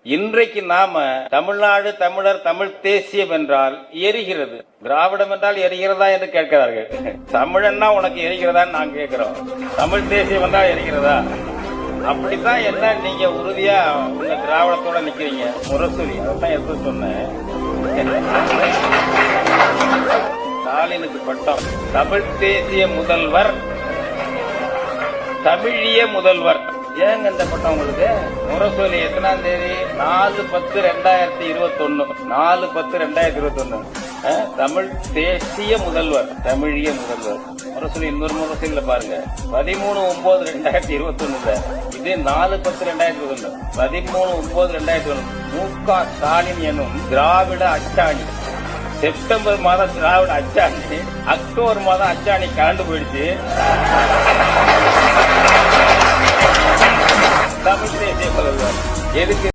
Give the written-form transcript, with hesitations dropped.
இன்றைக்கு நாம தமிழ்நாடு தமிழர் தமிழ் தேசியம் என்றால் எரிகிறது, திராவிடம் என்றால் எரிகிறதா என்று கேட்கிறார்கள். தமிழன்னா உனக்கு எரிகிறதான்னு நாங்க கேட்கிறோம். தமிழ் தேசியம் என்றால் எரிகிறதா? அப்படித்தான் என்ன நீங்க உறுதியா உங்க திராவிடத்தோட நிக்கிறீங்க. முரசொலி அதான் எடுத்து சொன்னேன். ஸ்டாலினுக்கு பட்டம் தமிழ் தேசிய முதல்வர், தமிழிய முதல்வர். ஏங்க இந்த பட்டம் உங்களுக்கு? முரசொலி எத்தனாம் தேதி? 4/10/2021. 4/10/2021. தமிழ் தேசிய முதல்வர், தமிழிய முதல்வர். முரசொலி இன்னொரு முரசொலியில பாருங்க, 13/9/2021. இது 4/10/2021. 13/9/2021. மு.க. ஸ்டாலின் எனும் திராவிட அச்சாணி. செப்டம்பர் மாதம் திராவிட அச்சாணி, அக்டோபர் மாதம் அச்சாணி கலந்து போயிடுச்சு. தமிழ் தேசிய முதல்வர் எதுக்கு?